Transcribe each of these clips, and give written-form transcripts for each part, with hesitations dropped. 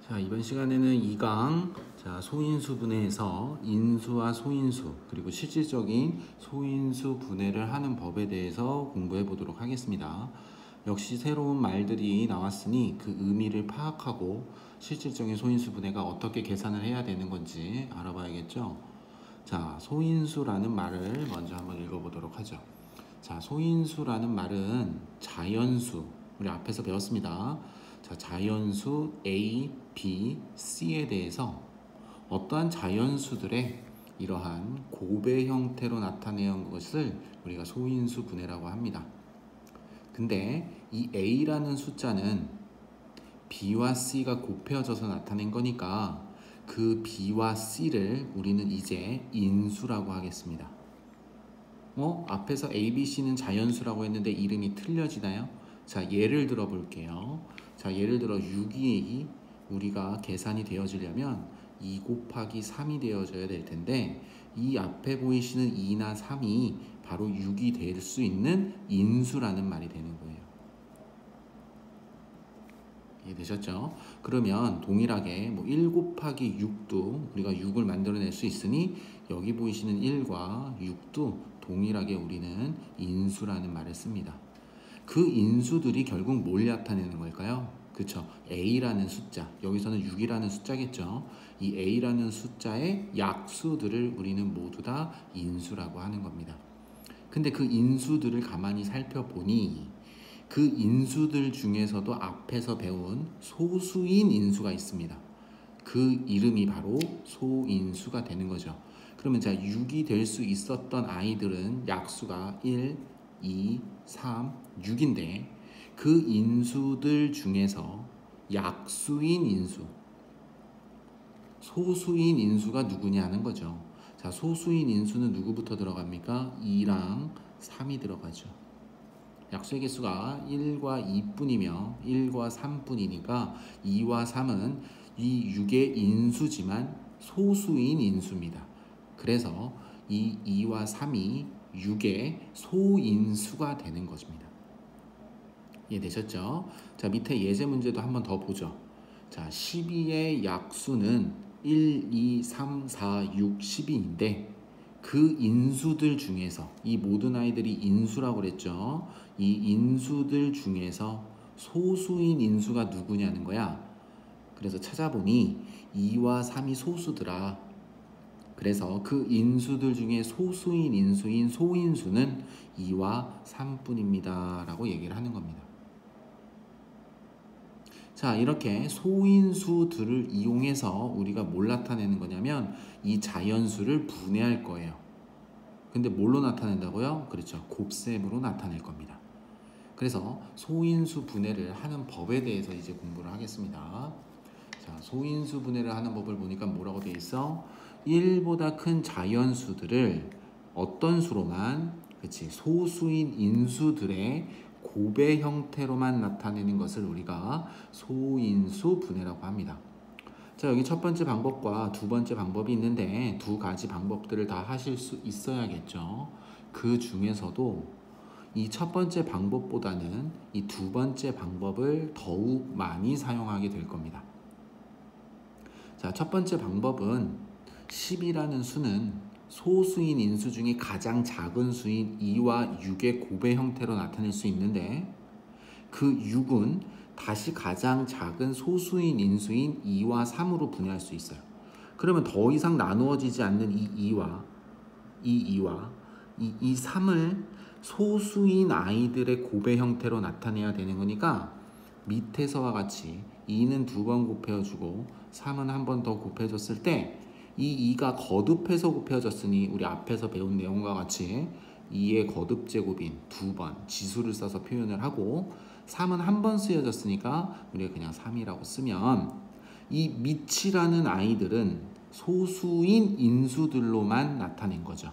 자, 이번 시간에는 2강 소인수 분해에서 인수와 소인수 그리고 실질적인 소인수 분해를 하는 법에 대해서 공부해 보도록 하겠습니다. 역시 새로운 말들이 나왔으니 그 의미를 파악하고 실질적인 소인수 분해가 어떻게 계산을 해야 되는 건지 알아봐야겠죠. 자, 소인수라는 말을 먼저 한번 읽어보도록 하죠. 자, 소인수라는 말은 자연수, 우리 앞에서 배웠습니다. 자, 자연수 A, B, C에 대해서 어떠한 자연수들의 이러한 곱의 형태로 나타내는 것을 우리가 소인수 분해라고 합니다. 근데 이 A라는 숫자는 B와 C가 곱해져서 나타낸 거니까 그 B와 C를 우리는 이제 인수라고 하겠습니다. 앞에서 A, B, C는 자연수라고 했는데 이름이 틀려지나요? 자, 예를 들어 볼게요. 자, 예를 들어 6이 우리가 계산이 되어지려면 2 곱하기 3이 되어져야 될 텐데 이 앞에 보이시는 2나 3이 바로 6이 될 수 있는 인수라는 말이 되는 거예요. 이해되셨죠? 그러면 동일하게 1 곱하기 6도 우리가 6을 만들어낼 수 있으니 여기 보이시는 1과 6도 동일하게 우리는 인수라는 말을 씁니다. 그 인수들이 결국 뭘 나타내는 걸까요? 그쵸? A라는 숫자, 여기서는 6이라는 숫자겠죠? 이 A라는 숫자의 약수들을 우리는 모두 다 인수라고 하는 겁니다. 근데 그 인수들을 가만히 살펴보니 그 인수들 중에서도 앞에서 배운 소수인 인수가 있습니다. 그 이름이 바로 소인수가 되는 거죠. 그러면 자, 6이 될 수 있었던 아이들은 약수가 1, 2, 3, 6인데 그 인수들 중에서 약수인 인수, 소수인 인수가 누구냐는 거죠. 자, 소수인 인수는 누구부터 들어갑니까? 2랑 3이 들어가죠. 약수의 개수가 1과 2뿐이며 1과 3뿐이니까 2와 3은 이 6의 인수지만 소수인 인수입니다. 그래서 이 2와 3이 6의 소인수가 되는 것입니다. 이해되셨죠? 자, 밑에 예제 문제도 한번 더 보죠. 자, 12의 약수는 1, 2, 3, 4, 6, 12인데 그 인수들 중에서 이 모든 아이들이 인수라고 그랬죠. 이 인수들 중에서 소수인 인수가 누구냐는 거야. 그래서 찾아보니 2와 3이 소수더라. 그래서 그 인수들 중에 소수인 인수인 소인수는 2와 3뿐입니다 라고 얘기를 하는 겁니다. 자, 이렇게 소인수들을 이용해서 우리가 뭘 나타내는 거냐면 이 자연수를 분해할 거예요. 근데 뭘로 나타낸다고요? 그렇죠. 곱셈으로 나타낼 겁니다. 그래서 소인수 분해를 하는 법에 대해서 이제 공부를 하겠습니다. 자, 소인수 분해를 하는 법을 보니까 뭐라고 돼 있어? 1보다 큰 자연수들을 어떤 수로만, 그치, 소수인 인수들의 곱의 형태로만 나타내는 것을 우리가 소인수 분해라고 합니다. 자, 여기 첫 번째 방법과 두 번째 방법이 있는데 두 가지 방법들을 다 하실 수 있어야겠죠. 그 중에서도 이 첫 번째 방법보다는 이 두 번째 방법을 더욱 많이 사용하게 될 겁니다. 자, 첫 번째 방법은 10이라는 수는 소수인 인수 중에 가장 작은 수인 2와 6의 곱의 형태로 나타낼 수 있는데 그 6은 다시 가장 작은 소수인 인수인 2와 3으로 분해할 수 있어요. 그러면 더 이상 나누어지지 않는 이 2와 이 3을 소수인 아이들의 곱의 형태로 나타내야 되는 거니까 밑에서와 같이 2는 2번 곱해주고 3은 한 번 더 곱해줬을 때 이 2가 거듭해서 곱해졌으니 우리 앞에서 배운 내용과 같이 2의 거듭 제곱인 2번 지수를 써서 표현을 하고 3은 한 번 쓰여졌으니까 우리가 그냥 3이라고 쓰면 이 밑이라는 아이들은 소수인 인수들로만 나타낸 거죠.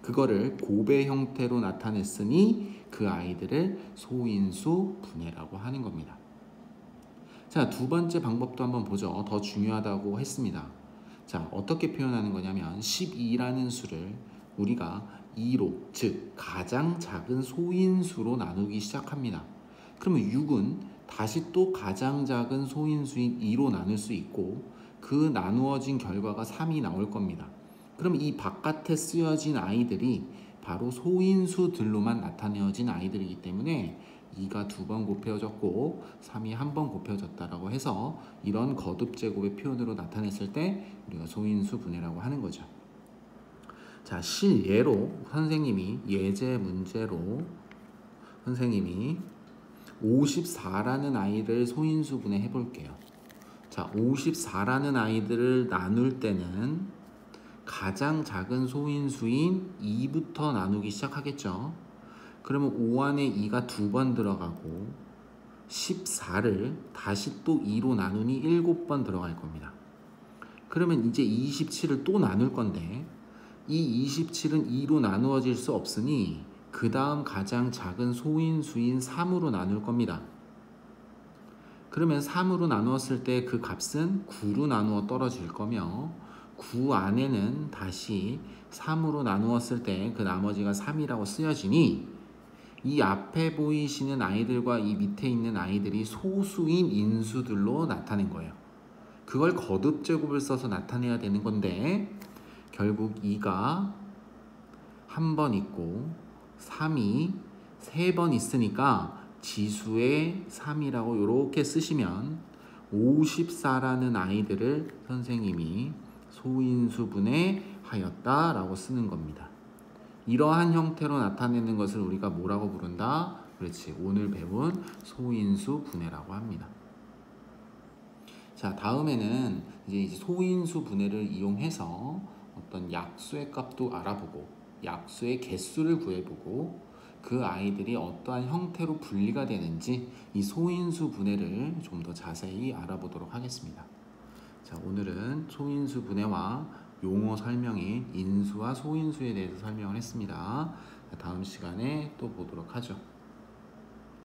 그거를 곱의 형태로 나타냈으니 그 아이들을 소인수 분해라고 하는 겁니다. 자, 두 번째 방법도 한번 보죠. 더 중요하다고 했습니다. 자, 어떻게 표현하는 거냐면 12라는 수를 우리가 2로, 즉 가장 작은 소인수로 나누기 시작합니다. 그러면 6은 다시 또 가장 작은 소인수인 2로 나눌 수 있고 그 나누어진 결과가 3이 나올 겁니다. 그럼 이 바깥에 쓰여진 아이들이 바로 소인수들로만 나타내어진 아이들이기 때문에 2가 2번 곱해졌고 3이 1번 곱해졌다라고 해서 이런 거듭제곱의 표현으로 나타냈을 때 우리가 소인수 분해라고 하는 거죠. 자, 실예로 선생님이 예제 문제로 선생님이 54라는 아이를 소인수 분해해 볼게요. 자, 54라는 아이들을 나눌 때는 가장 작은 소인수인 2부터 나누기 시작하겠죠. 그러면 5 안에 2가 2번 들어가고 14를 다시 또 2로 나누니 7번 들어갈 겁니다. 그러면 이제 27을 또 나눌 건데 이 27은 2로 나누어질 수 없으니 그 다음 가장 작은 소인수인 3으로 나눌 겁니다. 그러면 3으로 나누었을 때 그 값은 9로 나누어 떨어질 거며 9 안에는 다시 3으로 나누었을 때 그 나머지가 3이라고 쓰여지니 이 앞에 보이시는 아이들과 이 밑에 있는 아이들이 소수인 인수들로 나타낸 거예요. 그걸 거듭제곱을 써서 나타내야 되는 건데 결국 2가 한 번 있고 3이 3번 있으니까 지수에 3이라고 이렇게 쓰시면 54라는 아이들을 선생님이 소인수분해 하였다라고 쓰는 겁니다. 이러한 형태로 나타내는 것을 우리가 뭐라고 부른다? 그렇지, 오늘 배운 소인수 분해라고 합니다. 자, 다음에는 이제 소인수 분해를 이용해서 어떤 약수의 값도 알아보고 약수의 개수를 구해보고 그 아이들이 어떠한 형태로 분리가 되는지 이 소인수 분해를 좀 더 자세히 알아보도록 하겠습니다. 자, 오늘은 소인수 분해와 용어 설명인 인수와 소인수에 대해서 설명을 했습니다. 다음 시간에 또 보도록 하죠.